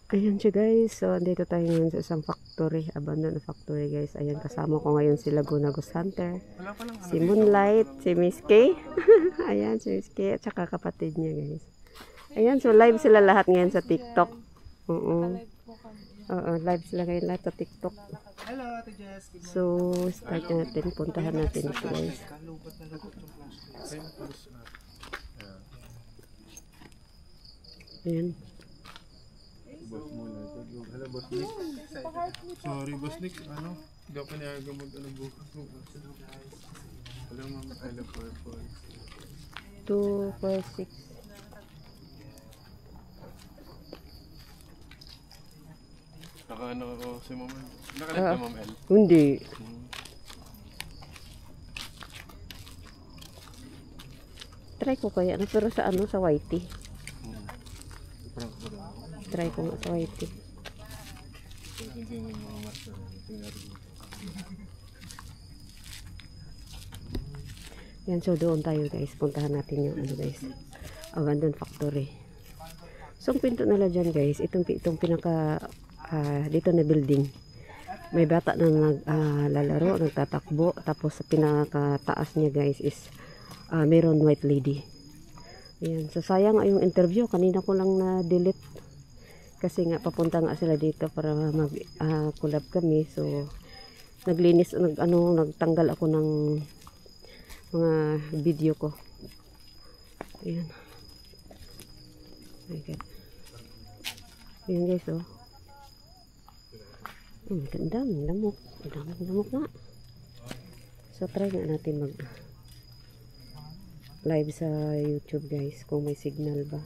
Ayan siya guys. So, andito tayo ngayon sa isang factory. Abandoned factory guys. Ayan, kasama ko ngayon si Laguna Ghost Hunter. Si Moonlight. Si Miss K. Ayan, si Miss K. At saka kapatid niya guys. Ayan, so live sila lahat ngayon sa TikTok. Oo. Oo, live sila ngayon lahat sa TikTok. So, start natin. Puntahan natin ito guys. Ayan. Boss muna. Hello, Boss Nick. Sorry, Boss Nick. Hindi ako panayagan bukas. Hello, Ma'am. I love purple. 2, 4, 6. Naka-ano ako si Ma'am L. Nakalag ka, Ma'am L? Hindi. Try ko kaya. Pero sa ano? Sa YT. Try ko nga sa YT. Yan, so doon tayo guys. Puntahan natin yung ano guys. Abandoned factory. So, ang pinto nila dyan guys. Itong pinaka dito na building. May bata na naglalaro, nagtatakbo. Tapos sa pinakataas niya guys is meron white lady. Ayan. So, sayang yung interview. Kanina ko lang na-delete. Kasi nga, papunta nga sila dito para mag-collab kami. So, naglinis, nagtanggal ako ng mga video ko. Ayan. My God. Ayan guys, oh. Ang daming lamok. Ang daming lamok nga. So, try nga natin mag live sa YouTube guys. Kung may signal ba.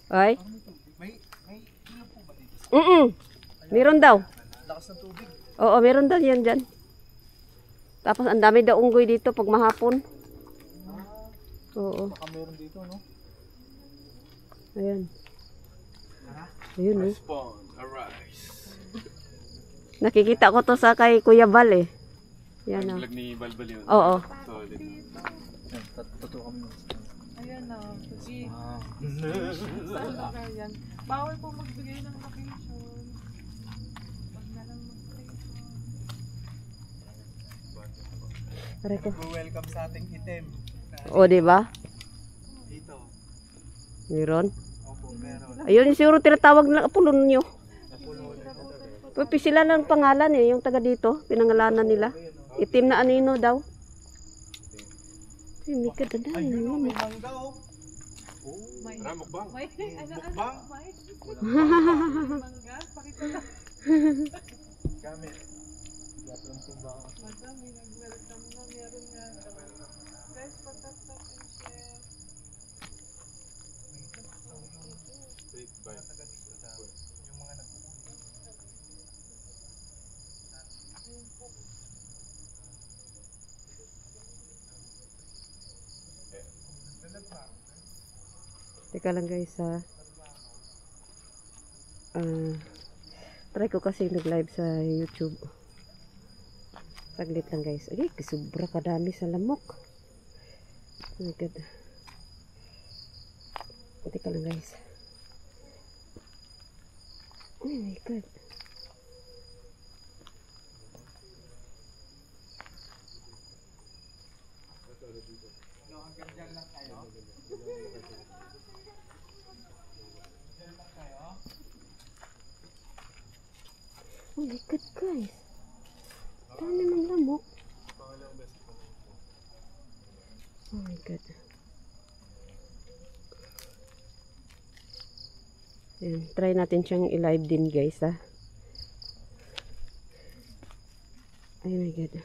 Ay? May ilaw po ba dito? Meron daw. Lakas ng tubig. Oo, meron daw yan dyan. Tapos ang dami daw unggoy dito pag mahapon. Oo. Baka meron dito, no? Ayan. Ayun eh. Spawn, arise. Nakikita ko to sa kay Kuya Bal eh. Yan Vlog ni Balbal yun. Oo. Solid. Totoo kami. Ayan na. Ah. Saan na yan? Bawal po magbigay ng location. Pag na lang mag-location. Aray ko. Welcome sa ating item. O, diba? Dito. Meron. Opo, meron. Ayun, siguro tinatawag na apulon nyo. Pero sila lang pangalan eh, yung taga dito, pinangalanan nila. Itim na anino daw. Hindi ka dadaan. Ayun, no, may mangga, oh. Mukbang. May, Mukbang. may. Mangga, pakita lang. Gamit. Gatong tumba. Madami, nag-welcome na. Meron nga. Guys, patatap and share. Take bite. Yung mga nagpupunta. Teka lang guys ha. Try ko kasi nag-live sa YouTube. Saglit lang guys. Ay, sobra kadami sa lamok. Oh my God. Teka lang guys. Oh my God. Oh my God guys. Dami ng lamok. Oh my God. Ayan, try natin siyang i-live din guys ha. Oh my God.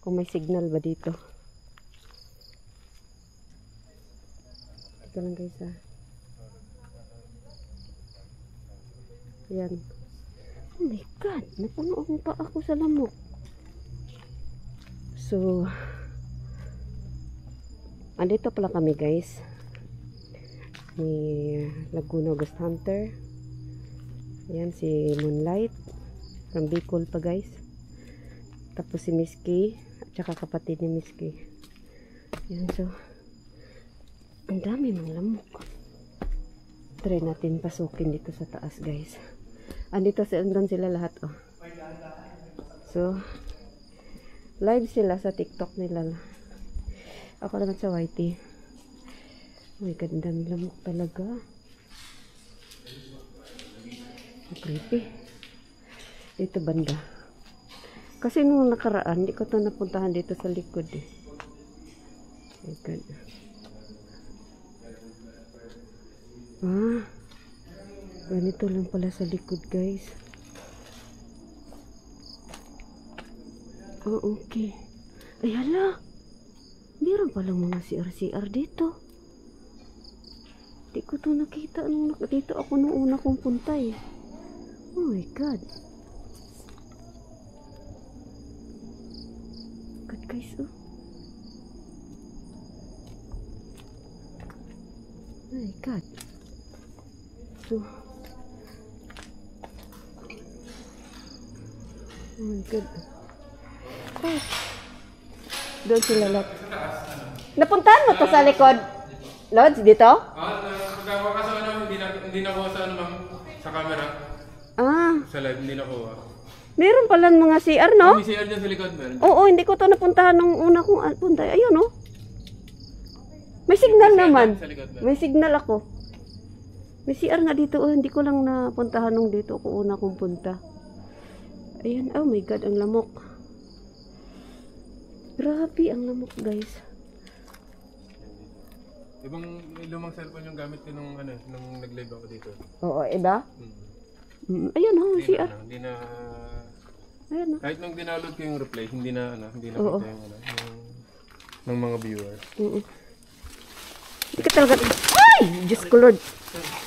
Kung may signal ba dito. Ito lang guys ha. Ayan. Oh my God. Napunoon pa ako sa lamok. So, andito pala kami guys. Ni Laguna Ghost Hunter. Ayan si Moonlight. From Bicol pa guys. Tapos si Miss K. At saka kapatid ni Miss K. Ayan so. Ang dami ng lamok. Try natin pasukin dito sa taas, guys. Andito andun sila lahat, oh. So, live sila sa TikTok nila. Ako naman sa YT. Oh my God, ang dami lamok talaga. Creepy. Dito banda. Kasi nung nakaraan, hindi ko ito napuntahan dito sa likod eh. Oh my God. Ah, ganito lang pala sa likod, guys. Oh, okay. Ay, hala. Meron palang mga CR dito. Di ko to nakita nung dito ako nung una kong punta eh. Oh my God. God, guys, oh. Oh my God. So, oh my God. Oh. Doon sila lahat. Napuntahan mo to sa likod? Lods, dito? Kaso hindi na kuha sa ma'am, sa camera. Ah. Sa live, hindi na kuha. Meron pala mga CR, no? May CR dyan sa likod, meron. Oo, hindi ko to napuntahan nung una kong punta. Ayun, no? May signal naman. May signal ako. May CR nga dito. Oh, hindi ko lang napuntahan nung dito ako una kong punta. Ayan. Oh my God, ang lamok. Grabe, ang lamok, guys. Ibang lumang cellphone yung gamit ko nung nag-live ako dito. Oo, iba? Ayun, oh, CR. Hindi na Ayan, no? kahit nung dinaload ko yung replay, hindi na kita Oo. yung ng mga viewers. Hindi ka talaga... Ay! Diyos ko, Lord.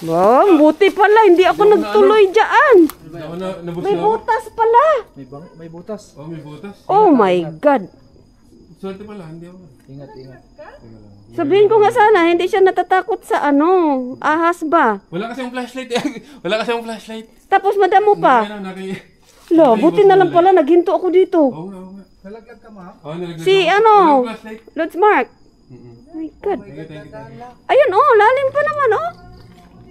Wow, buti pala. Hindi ako nagtuloy dyan. May butas pala. May butas. Oh, may butas. Oh my God. Swerte pala, hindi ako. Ingat, ingat. Sabihin ko nga sana, hindi siya natatakot sa ahas ba? Wala kasi yung flashlight eh. Wala kasi yung flashlight. Tapos madamo pa. Lo, buti na lang pala, naghinto ako dito. Oo nga. Nalaglag ka, ma'am? Oo, nalaglag Si ako. ano, Walang flashlight. Lord Mark. Oh my God. Thank you. Ayun, oh, lalim pa naman, oh.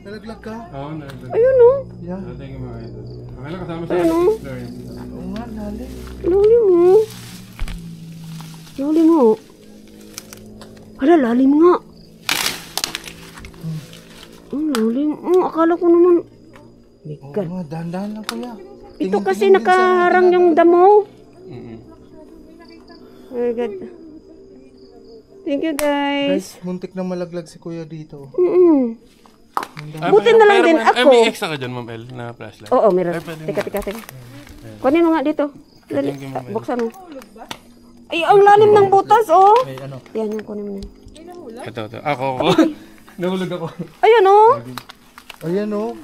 Nalaglag ka? Oo, nalaglag. Ayun, oh. Yeah. Thank you mga idol. Okay lang, kasama sa Ayun, oh. experience. Oo nga, lalim. Lalim, oh. Lalim, oh. Hala, lalim nga. Lalim. Akala ko naman. My Oo God. nga, dahan-dahan lang kuya. Ito kasi nakaharang yung damo. Oh my God. Thank you, guys. Guys, muntik na malaglag si kuya dito. Buti na lang din ako. May extra ka dyan, Ma'am El, na flashlight. Oo, meron. Teka. Kunin mo nga dito. Dali. Thank you, Ma'am El. Buksan mo. Ay, ang lalim ng butas, oh. May ano? Yan, kunin mo yan. Ito. Ako. Nahulog ako. Ayun, oh. Ayan o.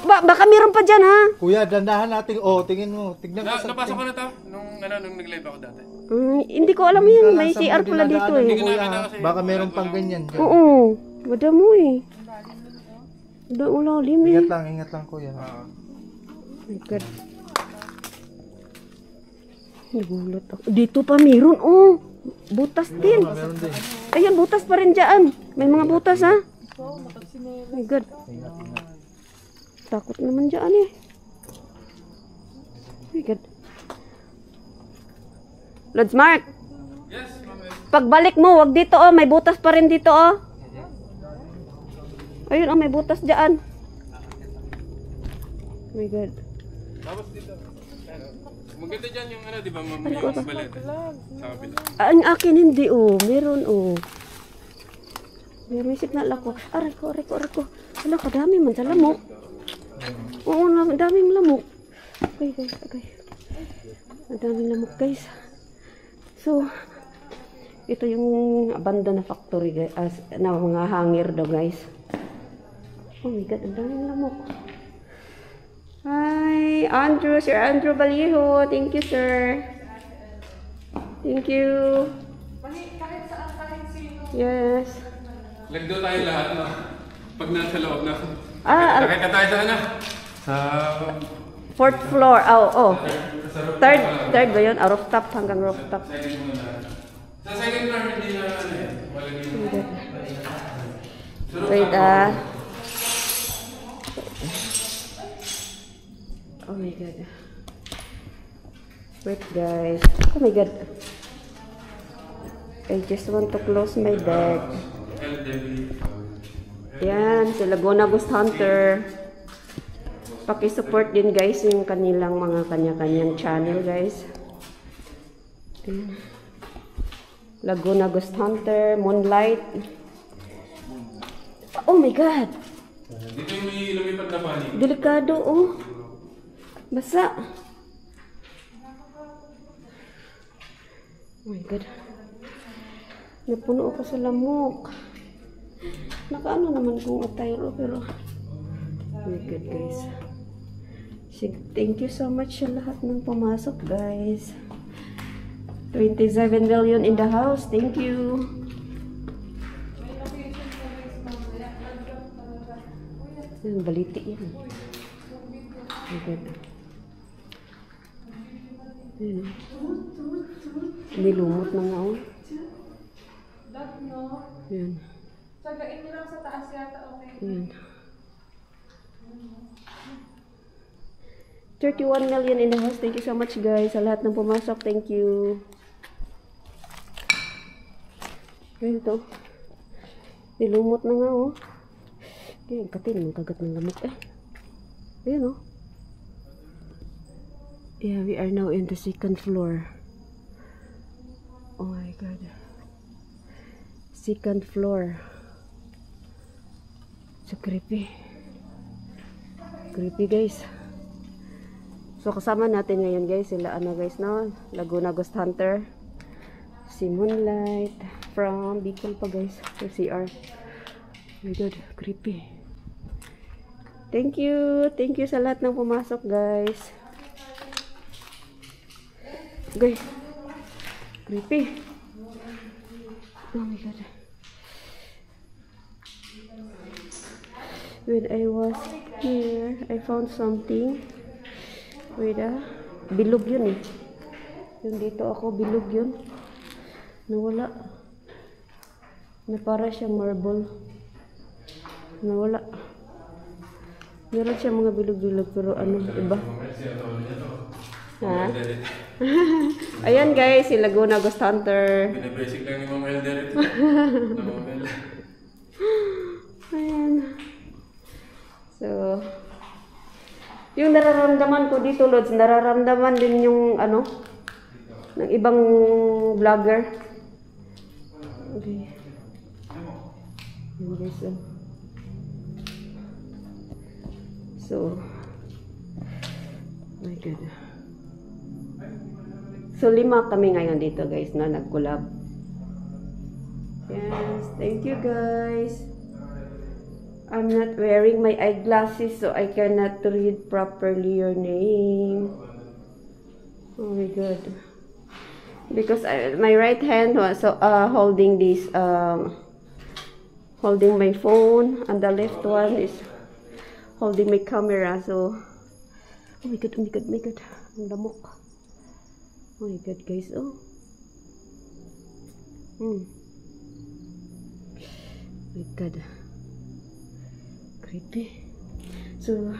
Baka meron pa dyan, ha? Kuya, dandahan natin. Oh, tingin mo. Tignan mo sa... Napasok ko na to nung nag-live ako dati. Hindi ko alam yun. May CR pala dito, eh. Kuya, baka meron pang ganyan. dyan. Oo. Madamo, eh. Ang lalim, eh. Ingat lang kuya. Oh my God. Nagulat ako. Dito pa meron, oh. Butas din. Meron din. Ayun, butas pa rin dyan. May mga butas, ha? Oh my God. Takot naman dyan, eh. Oh my God. Lods Mark. Yes, Ma'am El. Pagbalik mo, wag dito, oh. May butas pa rin dito, oh. Ayun, oh. May butas dyan. Oh my God. Tapos dito. Maganda dyan yung di ba, Ma'am, yung balete. Sa kapila. Ang akin hindi, oh. Meron, oh. May signal ako. Aray ko. Wala, kadami man sa lamok. Oo, daming lamok. Okay, guys. Ang daming lamok, guys. So, ito yung abandoned na factory, guys. Na mga hangir daw, guys. Oh my God, ang daming lamok. Hi, Andrew. Sir Andrew Vallejo. Thank you, sir. Thank you. Yes. Lagdo tayo lahat, no? Pag nasa loob na. Ah, Nakita tayo sa ano? Sa... fourth floor. Oh. Sa roof. Third ba yun? Rooftop hanggang rooftop. Second muna. Sa second floor, hindi na walang yung... Wait, oh my god. Wait, guys. Oh my god. I just want to close my bag. Yan, si Laguna Ghost Hunter. Paki-support din guys yung kanilang mga kanya-kanyang channel guys. Ayan. Laguna Ghost Hunter, Moonlight. Oh my god! Dito yung may lumipad na panig. Delikado oh. Basa. Oh my god. Napuno ako sa lamok. Nakaano naman kung atayro pero oh my god guys. Thank you so much sa lahat ng pumasok guys. 27 million in the house. Thank you. Yan, baliti yan. Oh my god. Yan. Nilumot na nga oh. Yan. Sagain mo lang sa taas yata, okay? Yan. 31 million in the house. Thank you so much guys. Sa lahat ng pumasok. Thank you. Yan ito. Nilumot na nga oh. Yan, katin. Magkagat ng lamok eh. Ayan oh. Yeah, we are now in the second floor. Oh my god. Second floor. So creepy. Creepy guys. So kasama natin ngayon guys sila ano guys no, Laguna Ghost Hunter, si Moonlight from Bicol pa guys, sa CR. Oh my god, creepy. Thank you sa lahat ng pumasok guys. Okay. Creepy. Oh my god. When I was here, I found something. Wait bilog yun eh. Yung dito ako, bilog yun. Nawala. Na para siyang marble. Nawala. Meron siya mga bilog-bilog pero ano, iba. Ha? Ayan guys, si Laguna Ghost Hunter. Binabasic lang ni Mama Elder ito. Ayan. So, yung nararamdaman ko dito, Lods, nararamdaman din yung ano, ng ibang vlogger. Okay. Yun guys, so, oh my god. So, 5 kami ngayon dito guys, no, nag-collab. Yes, thank you guys. I'm not wearing my eyeglasses so I cannot read properly your name. Oh my god. Because my right hand was holding this, holding my phone, and the left one is holding my camera. So, oh my god, oh my god, oh my god. Ang lamok. Oh my god guys, oh. Oh my god. Creepy. So,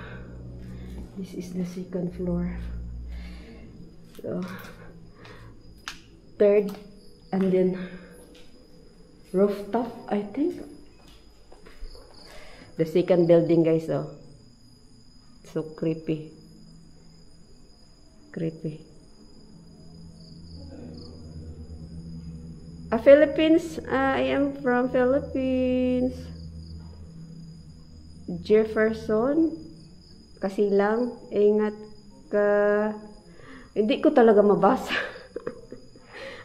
this is the second floor. So, third, and then rooftop, I think. The second building guys, oh. So creepy. Creepy. Philippines. I am from Philippines. Jefferson. Kasi lang, ingat ka. Hindi ko talaga mabasa.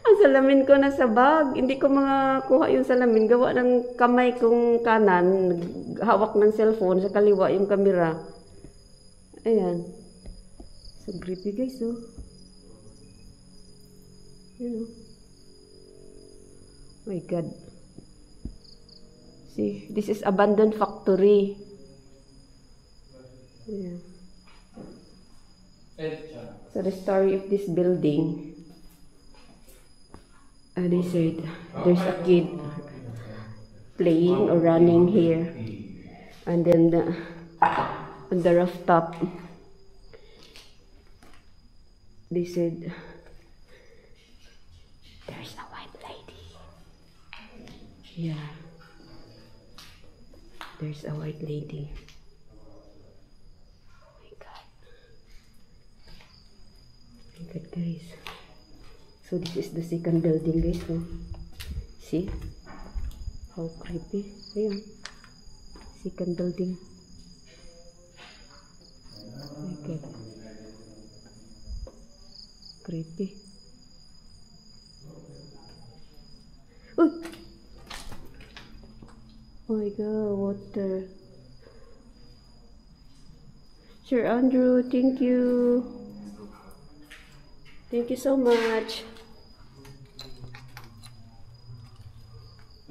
Ang salamin ko nasa bag. Hindi ko makakuha yung salamin. Gawa ng kamay kong kanan. Hawak ng cellphone. Sa kaliwa yung camera. Ayan. So creepy guys, oh. Ayan, oh. Oh my god. See, this is abandoned factory. Yeah. So the story of this building, they said there's a kid playing or running here. And then on the rooftop, they said, there's a white lady. Yeah. There's a white lady. Oh my God. Oh my God, guys. So this is the second building, guys. No? See? How creepy. Ayan. Second building. Oh my God. Creepy. Uy! Oh my God, water. Sir Andrew, thank you. Thank you so much.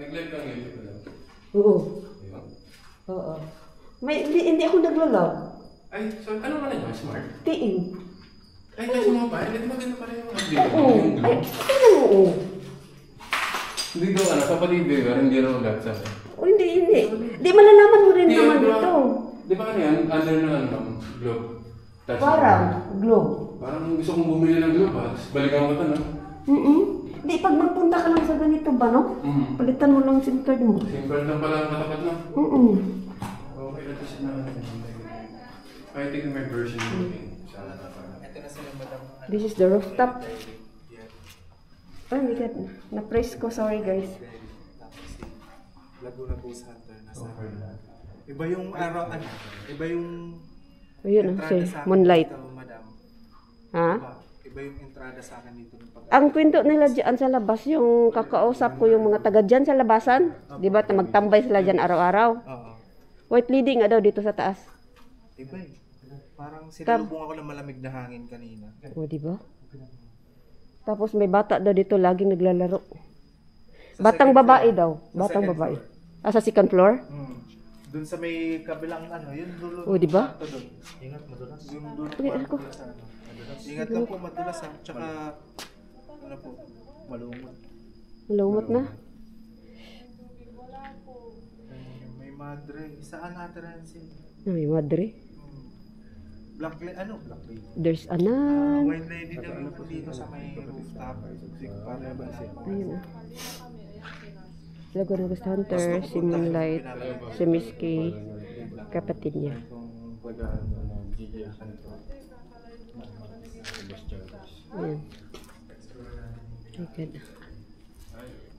Nag-live kang YouTube lang. Oo. Oo. Hindi ako naglalab. Ay, so ano man yun? Smart? Tiin. Ay, kasi mga pa, hindi maganda pa rin yung update. Oo. Ay, tingnan mo, oo. Hindi daw, kapatid ba? Hindi raw lahat sa akin. O, hindi. Di malalaman mo rin naman dito. Di ba ano yan? Under na ano, globe. Touch Parang, globe. Parang gusto kong bumili ng globe ha. Tapos balikan ko ito, no? Di, pag magpunta ka lang sa ganito ba, no? Palitan mo lang SIM card mo. Simple lang pala ang matapat na. Okay, tapos na. I think my version sana na parang. Ito na sila, madam. This is the rooftop. Oh my God. Na-press ko. Sorry, guys. Laguna Ghost Hunter nasa. Iba yung araw, iba yung Ayun, entrada say, sa akin moonlight. dito, madam. Ha? Iba yung entrada sa akin dito ng pag- Ang kwento nila dyan sa labas, yung kakausap ko yung mga taga dyan sa labasan. Di ba? Magtambay sila dyan araw-araw. Oo. White lady nga daw dito sa taas. Iba eh. Parang sinalubong ako ng malamig na hangin kanina. O, di ba? Tapos may bata daw dito laging naglalaro. Batang babae daw. Batang babae. Sa second floor? Doon sa may kabilang yun dulo. O, di ba? Doon. Ingat madulas. Yung dulo Ay, ako. madulas Ingat lang po madulas ha. Tsaka po, malumot. Malumot na. May madre. Saan natin rin si? Ay, madre. Black lady? There's a nun. White lady daw yung dito sa may rooftop. Ayun na. Laguna Ghost Hunter, si Moonlight, si Miss K, kapatid niya. Ayan. Okay.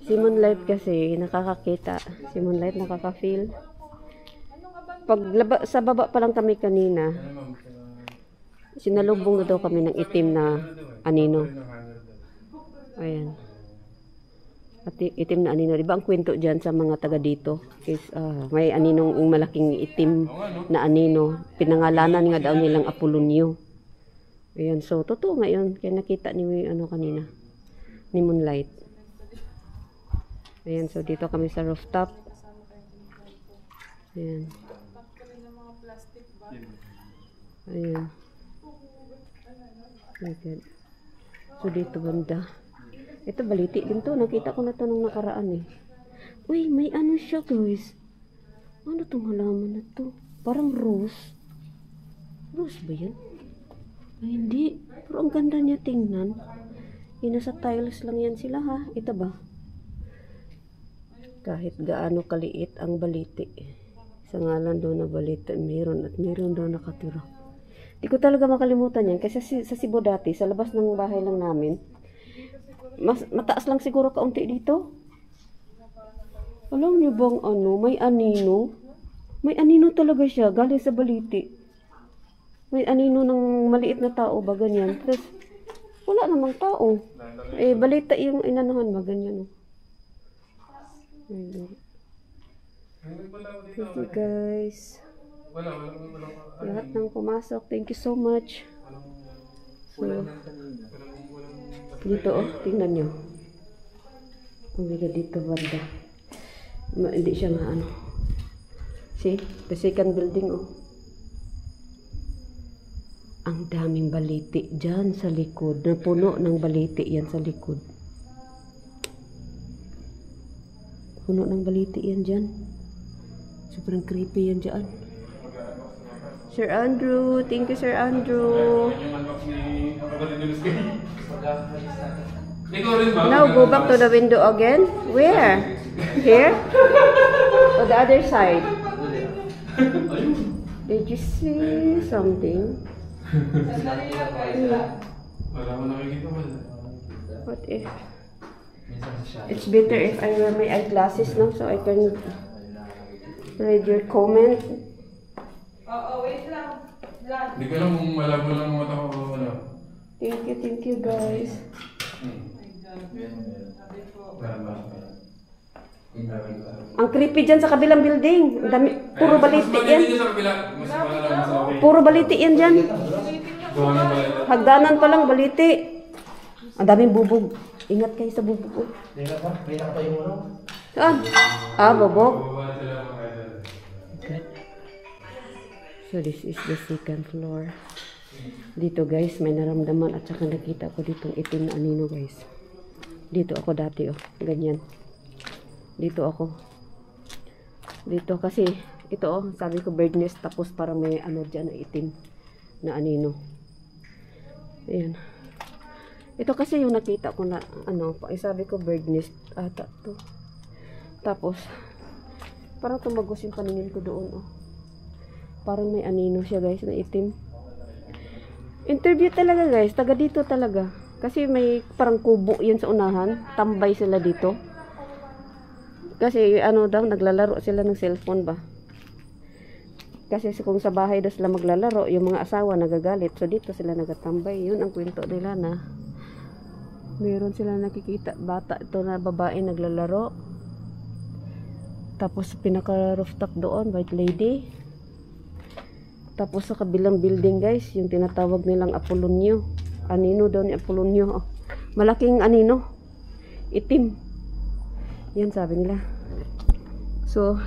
Si Moonlight kasi nakakakita. Si Moonlight nakaka-feel. Sa baba pa lang kami kanina, sinalubong na daw kami ng itim na anino. Ayan. At itim na anino. Diba ang kwento dyan sa mga taga dito? Is, may aninong malaking itim na anino. Pinangalanan nga daw nilang Apolonio. Ayan. So, totoo nga yun. Kaya nakita ni kanina. Ni Moonlight. Ayan. So, dito kami sa rooftop. Ayan. Ayan. Okay. So, dito banda. Ito baliti din to. Nakita ko na to nung nakaraan eh. Uy, may ano siya guys. Ano tong halaman na to? Parang rose. Rose ba yan? Ay, hindi. Pero ang ganda niya tingnan. Nasa tiles lang yan sila ha. Ito ba? Kahit gaano kaliit ang baliti. Sa ngalan doon na baliti. Meron at meron doon nakatira. Di ko talaga makalimutan yan. Kasi sa Cebu dati, sa labas ng bahay lang namin, mataas lang siguro kaunti dito. Alam niyo bang may anino? May anino talaga siya, galing sa baliti. May anino ng maliit na tao ba, ganyan. Tapos, wala namang tao. Eh, balita yung inanuhan ba, ganyan. Thank you guys. Lahat ng pumasok, thank you so much. So, dito tingnan nyo. Umiga dito banda. Hindi siya nga See, the second building Ang daming baliti dyan sa likod. Napuno ng baliti yan sa likod. Puno ng baliti yan dyan. Sobrang creepy yan dyan. Sir Andrew. Thank you, Sir Andrew. Now go back to the window again. Where? Here? Or the other side? Did you see something? Wala ko nakikita ba? What if? It's better if I wear my eyeglasses now so I can read your comment. Wait lang. Hindi ko alam kung malabo lang ang mata ko o ano. Thank you guys. Ang creepy dyan sa kabilang building. Ang dami, puro baliti yan. Puro baliti yan dyan. Hagdanan pa lang baliti. Ang daming bubog. Ingat kayo sa bubog. Saan? Bubog. So this is the second floor. Dito guys, may naramdaman at saka nakita ko ditong itim na anino guys. Dito ako dati ganyan. Dito ako. Dito kasi ito sabi ko bird nest tapos parang may ano dyan na itim na anino. Ayan. Ito kasi yung nakita ko na sabi ko bird nest ata to. Tapos parang tumagos yung paningin ko doon Parang may anino siya guys na itim. Interview talaga guys, taga dito talaga. Kasi may parang kubo yun sa unahan. Tambay sila dito. Kasi daw, naglalaro sila ng cellphone ba. Kasi kung sa bahay daw sila maglalaro, yung mga asawa nagagalit. So dito sila nagatambay. Yun ang kwento nila na meron sila nakikita. Bata ito na babae naglalaro. Tapos pinaka rooftop doon, white lady. Tapos sa kabilang building guys, yung tinatawag nilang Apolonio. Anino daw ni Apolonio. Malaking anino. Itim. Yan sabi nila. So,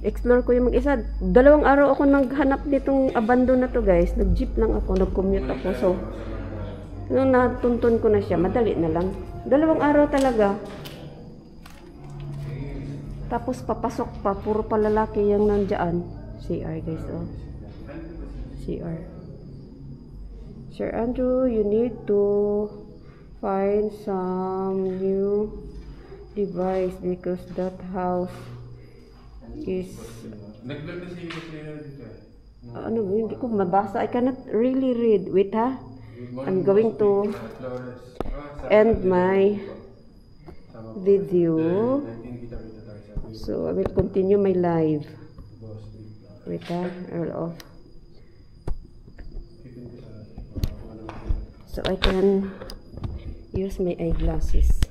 explore ko yung mag-isa. 2 araw ako naghanap nitong abandon na to guys. Nag-jeep lang ako, nag-commute ako. So, nung natuntun ko na siya, madali na lang. 2 araw talaga. Tapos papasok pa, puro palalaki yung nandyan. CR guys, CR. Sir Andrew, you need to find some new device because that house is hindi ko mabasa. I cannot really read. Wait I'm going to end my video. So I will continue my live. Wait I will off. So I can use my eyeglasses.